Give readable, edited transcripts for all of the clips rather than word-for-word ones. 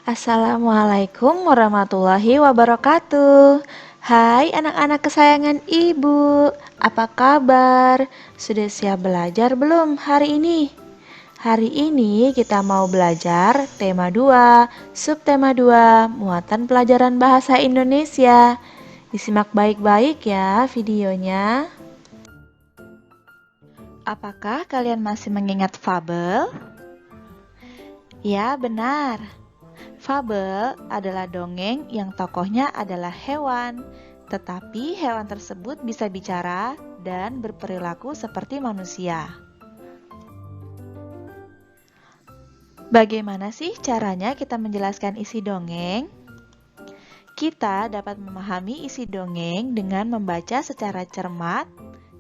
Assalamualaikum warahmatullahi wabarakatuh. Hai anak-anak kesayangan ibu, apa kabar? Sudah siap belajar belum hari ini? Hari ini kita mau belajar tema 2, subtema 2, muatan pelajaran bahasa Indonesia. Disimak baik-baik ya videonya. Apakah kalian masih mengingat fabel? Ya, benar. Fabel adalah dongeng yang tokohnya adalah hewan, tetapi hewan tersebut bisa bicara dan berperilaku seperti manusia. Bagaimana sih caranya kita menjelaskan isi dongeng? Kita dapat memahami isi dongeng dengan membaca secara cermat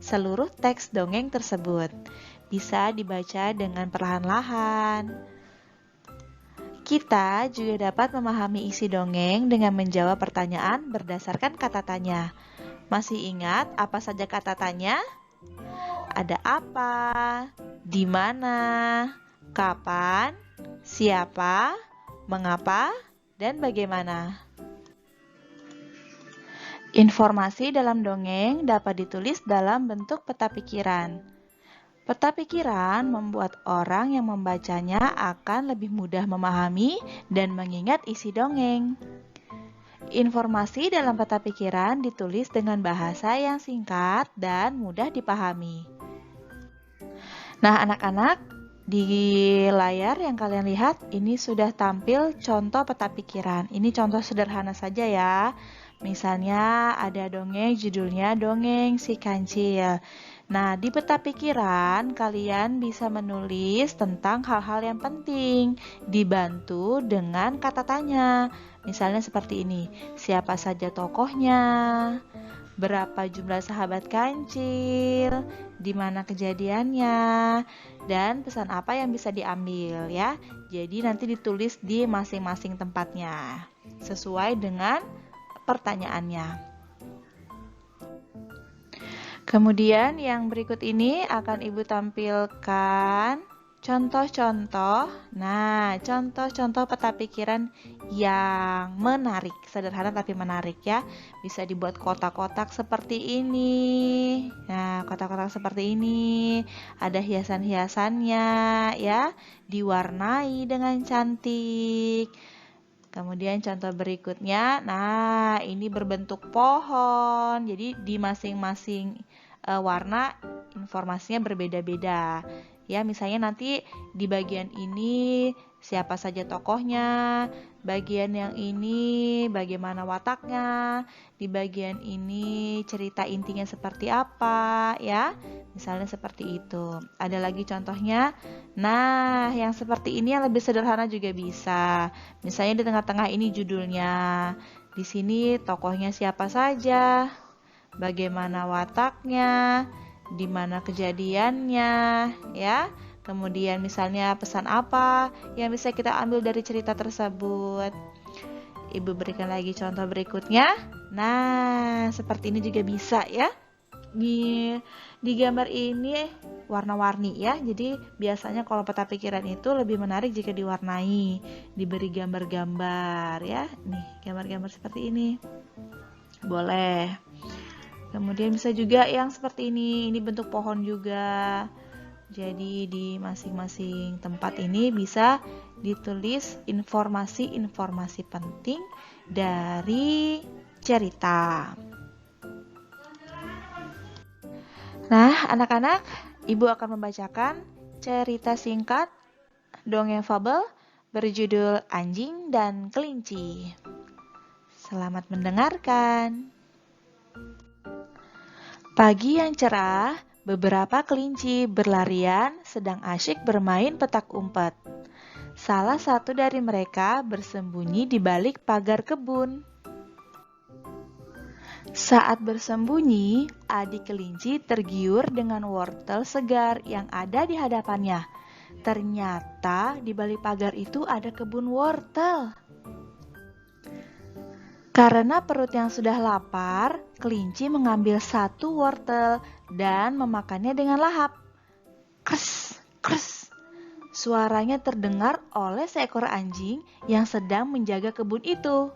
seluruh teks dongeng tersebut. Bisa dibaca dengan perlahan-lahan. Kita juga dapat memahami isi dongeng dengan menjawab pertanyaan berdasarkan kata tanya. Masih ingat apa saja kata tanya? Ada apa, di mana, kapan, siapa, mengapa, dan bagaimana. Informasi dalam dongeng dapat ditulis dalam bentuk peta pikiran. Peta pikiran membuat orang yang membacanya akan lebih mudah memahami dan mengingat isi dongeng. Informasi dalam peta pikiran ditulis dengan bahasa yang singkat dan mudah dipahami. Nah, anak-anak, di layar yang kalian lihat ini sudah tampil contoh peta pikiran. Ini contoh sederhana saja ya. Misalnya ada dongeng judulnya Dongeng Si Kancil. Nah, di peta pikiran kalian bisa menulis tentang hal-hal yang penting, dibantu dengan kata tanya. Misalnya seperti ini, siapa saja tokohnya, berapa jumlah sahabat kancil, di mana kejadiannya, dan pesan apa yang bisa diambil ya. Jadi nanti ditulis di masing-masing tempatnya, sesuai dengan pertanyaannya. Kemudian yang berikut ini akan Ibu tampilkan contoh-contoh. Nah, contoh-contoh peta pikiran yang menarik, sederhana tapi menarik ya. Bisa dibuat kotak-kotak seperti ini. Nah, kotak-kotak seperti ini ada hiasan-hiasannya ya, diwarnai dengan cantik. Kemudian contoh berikutnya, nah ini berbentuk pohon, jadi di masing-masing warna informasinya berbeda-beda. Ya, misalnya nanti di bagian ini siapa saja tokohnya, bagian yang ini bagaimana wataknya, di bagian ini cerita intinya seperti apa, ya. Misalnya seperti itu. Ada lagi contohnya. Nah, yang seperti ini yang lebih sederhana juga bisa. Misalnya di tengah-tengah ini judulnya. Di sini tokohnya siapa saja, bagaimana wataknya, di mana kejadiannya, ya. Kemudian misalnya pesan apa yang bisa kita ambil dari cerita tersebut. Ibu berikan lagi contoh berikutnya. Nah, seperti ini juga bisa ya. Di gambar ini warna-warni ya. Jadi biasanya kalau peta pikiran itu lebih menarik jika diwarnai, diberi gambar-gambar ya. Nih, gambar-gambar seperti ini. Boleh. Kemudian bisa juga yang seperti ini bentuk pohon juga. Jadi di masing-masing tempat ini bisa ditulis informasi-informasi penting dari cerita. Nah, anak-anak, Ibu akan membacakan cerita singkat dongeng fabel berjudul Anjing dan Kelinci. Selamat mendengarkan. Pagi yang cerah, beberapa kelinci berlarian sedang asyik bermain petak umpet. Salah satu dari mereka bersembunyi di balik pagar kebun. Saat bersembunyi, adik kelinci tergiur dengan wortel segar yang ada di hadapannya. Ternyata di balik pagar itu ada kebun wortel. Karena perut yang sudah lapar, kelinci mengambil satu wortel dan memakannya dengan lahap. Kres, kres. Suaranya terdengar oleh seekor anjing yang sedang menjaga kebun itu,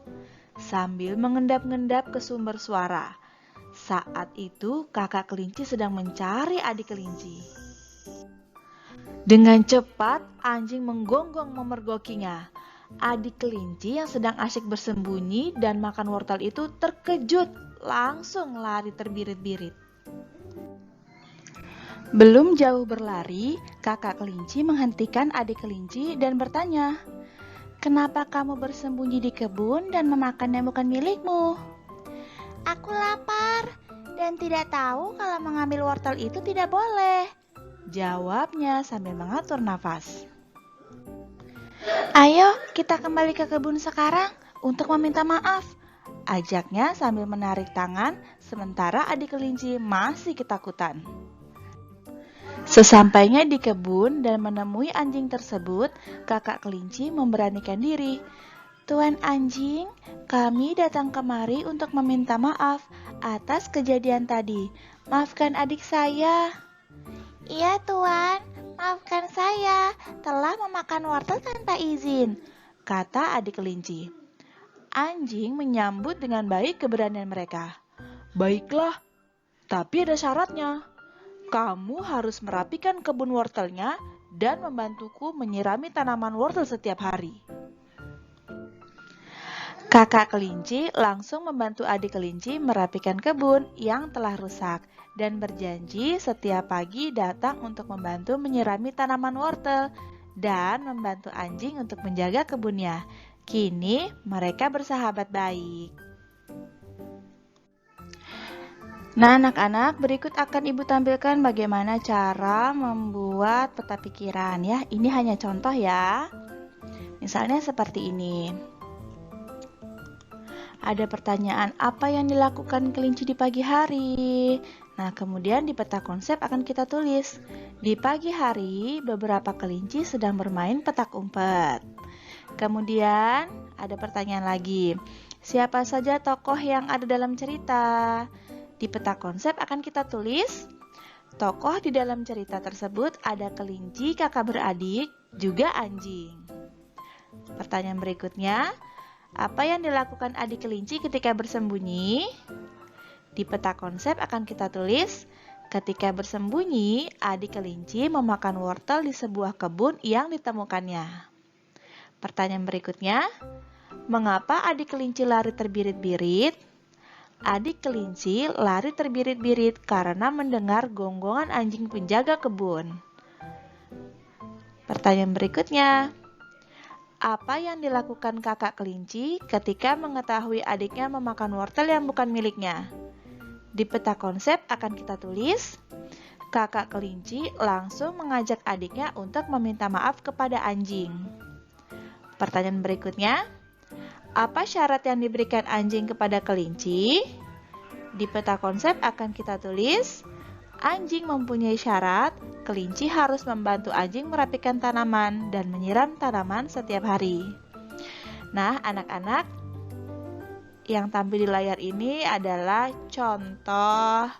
sambil mengendap-endap ke sumber suara. Saat itu, kakak kelinci sedang mencari adik kelinci. Dengan cepat, anjing menggonggong memergokinya. Adik kelinci yang sedang asyik bersembunyi dan makan wortel itu terkejut, langsung lari terbirit-birit. Belum jauh berlari, kakak kelinci menghentikan adik kelinci dan bertanya, "Kenapa kamu bersembunyi di kebun dan memakan yang bukan milikmu?" Aku lapar dan tidak tahu kalau mengambil wortel itu tidak boleh, jawabnya sambil mengatur nafas. Ayo kita kembali ke kebun sekarang untuk meminta maaf, ajaknya sambil menarik tangan sementara adik kelinci masih ketakutan. Sesampainya di kebun dan menemui anjing tersebut, kakak kelinci memberanikan diri. "Tuan anjing, kami datang kemari untuk meminta maaf atas kejadian tadi. Maafkan adik saya." "Iya tuan, maafkan saya telah memakan wortel tanpa izin," kata adik kelinci. Anjing menyambut dengan baik keberanian mereka. "Baiklah, tapi ada syaratnya. Kamu harus merapikan kebun wortelnya dan membantuku menyirami tanaman wortel setiap hari." Kakak kelinci langsung membantu adik kelinci merapikan kebun yang telah rusak dan berjanji setiap pagi datang untuk membantu menyirami tanaman wortel dan membantu anjing untuk menjaga kebunnya. Kini mereka bersahabat baik. Nah, anak-anak, berikut akan Ibu tampilkan bagaimana cara membuat peta pikiran ya. Ini hanya contoh ya. Misalnya seperti ini. Ada pertanyaan, apa yang dilakukan kelinci di pagi hari? Nah, kemudian di peta konsep akan kita tulis. Di pagi hari, beberapa kelinci sedang bermain petak umpet. Kemudian, ada pertanyaan lagi. Siapa saja tokoh yang ada dalam cerita? Di peta konsep akan kita tulis, tokoh di dalam cerita tersebut ada kelinci, kakak beradik, juga anjing. Pertanyaan berikutnya, apa yang dilakukan adik kelinci ketika bersembunyi? Di peta konsep akan kita tulis, ketika bersembunyi, adik kelinci memakan wortel di sebuah kebun yang ditemukannya. Pertanyaan berikutnya, mengapa adik kelinci lari terbirit-birit? Adik kelinci lari terbirit-birit karena mendengar gonggongan anjing penjaga kebun. Pertanyaan berikutnya, apa yang dilakukan kakak kelinci ketika mengetahui adiknya memakan wortel yang bukan miliknya? Di peta konsep akan kita tulis, kakak kelinci langsung mengajak adiknya untuk meminta maaf kepada anjing. Pertanyaan berikutnya, apa syarat yang diberikan anjing kepada kelinci? Di peta konsep akan kita tulis, anjing mempunyai syarat, kelinci harus membantu anjing merapikan tanaman dan menyiram tanaman setiap hari. Nah, anak-anak, yang tampil di layar ini adalah contoh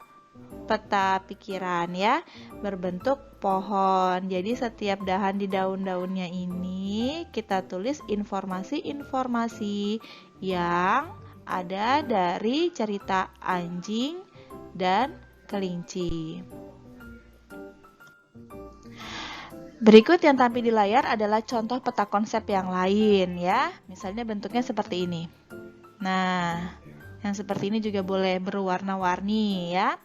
peta pikiran ya, berbentuk pohon. Jadi setiap dahan di daun-daunnya ini kita tulis informasi-informasi yang ada dari cerita anjing dan kelinci. Berikut yang tampil di layar adalah contoh peta konsep yang lain ya. Misalnya bentuknya seperti ini. Nah, yang seperti ini juga boleh berwarna-warni ya.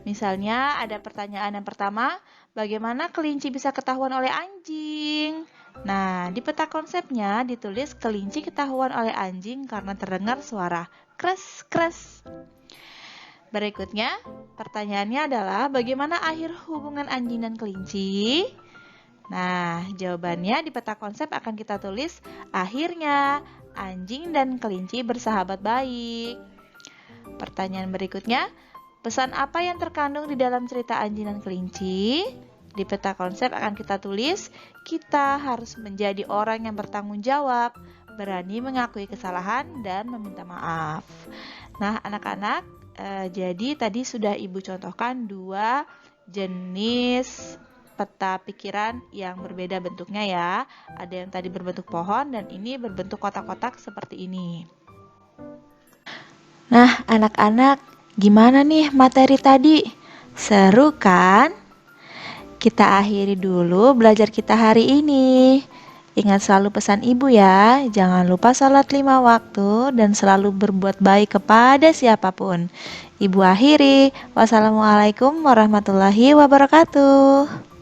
Misalnya ada pertanyaan yang pertama, bagaimana kelinci bisa ketahuan oleh anjing? Nah, di peta konsepnya ditulis kelinci ketahuan oleh anjing karena terdengar suara kres-kres. Berikutnya, pertanyaannya adalah bagaimana akhir hubungan anjing dan kelinci? Nah, jawabannya di peta konsep akan kita tulis, akhirnya anjing dan kelinci bersahabat baik. Pertanyaan berikutnya, pesan apa yang terkandung di dalam cerita anjing dan kelinci? Di peta konsep akan kita tulis, kita harus menjadi orang yang bertanggung jawab, berani mengakui kesalahan, dan meminta maaf. Nah, anak-anak, jadi tadi sudah Ibu contohkan 2 jenis peta pikiran yang berbeda bentuknya ya. Ada yang tadi berbentuk pohon dan ini berbentuk kotak-kotak seperti ini. Nah, anak-anak, gimana nih materi tadi? Seru kan? Kita akhiri dulu belajar kita hari ini. Ingat selalu pesan ibu ya, jangan lupa sholat 5 waktu dan selalu berbuat baik kepada siapapun. Ibu akhiri, wassalamualaikum warahmatullahi wabarakatuh.